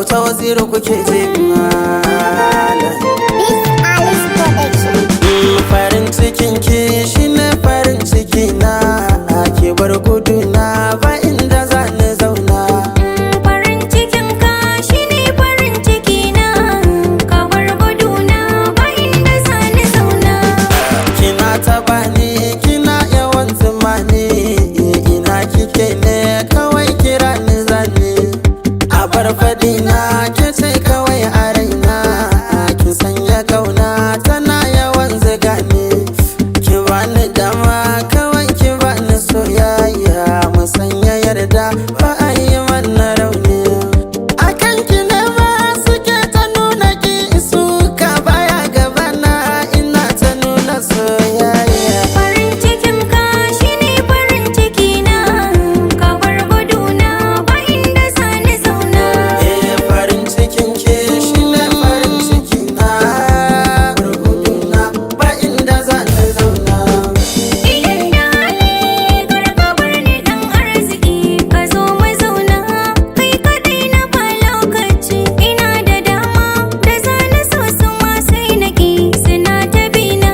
auta waziri kuke je malam. Farin cikin ki shine farin ciki na, ke bar gudu na ba inda za ni zauna. Farin cikin ka shine farin ciki na, ka bar gudu na ba inda za ni zauna. Kina taba ni kina yawan zuma ni, ina kike ne kawai kira ni zane. A bar faɗi na ke ce kawai a raina, kin sanya kauna tana yawan ziga ni. Ki bani dama kawai ki bani soyayya, mu sanya yarda ba a yi mana rauni. Akan ki ne ma suke ta nuna ki suka baya gabana, ina ta nuna soyayya. Farin cikin ka shine farin ciki na, ka bar gudu na ba inda za ni zauna. Farin cikin ke shine farin ciki na, gurguduna ba inda za ni zauna. Idan da hali kar ka bar ni dan arziki, ka zo mu zauna kai kaɗai na ba lokaci. Ina da dama da za na so su ma sai na ƙi, suna ta bina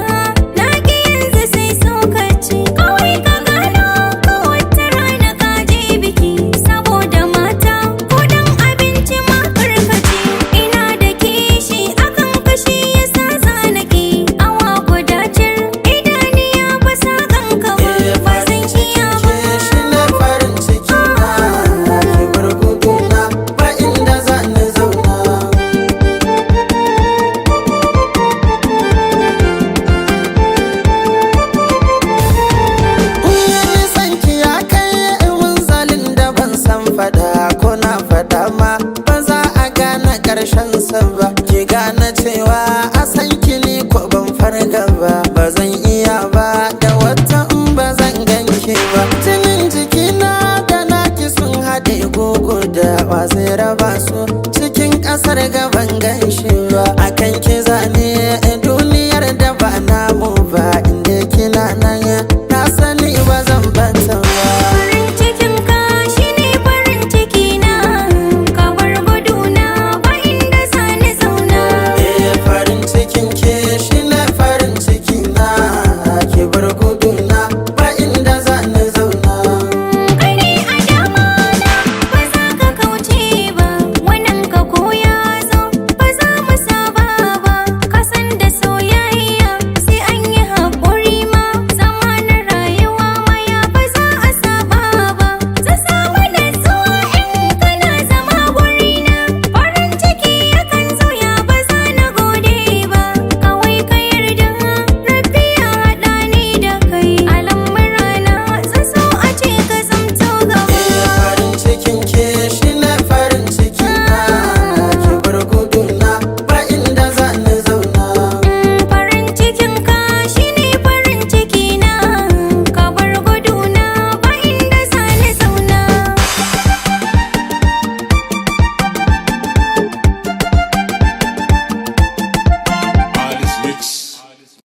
na ƙi yanzu sai sokaci. Kawai ka gano ko wata rana ka je biki, saboda mata ko dan abinci ma karkaci. Ina da kishi akan kashi yasa za na ƙi, awa guda cir idaniya ba sa ganka ba, ba zan iya ba. Shine farin ciki na, ke gurguduna ba inda za ni zauna. Sanki ya kai munzalin da ban san fada, ko na fada ma ba za a gane karshen sa ba. Ki gane cewa a san ki ni ko ban farga ba, ba zan iya ba da wata in ba zan ganki ba. Jinin jikina da naki sun haɗe gugu da wa zai raba su, cikin ƙasar gaban ganshi ba.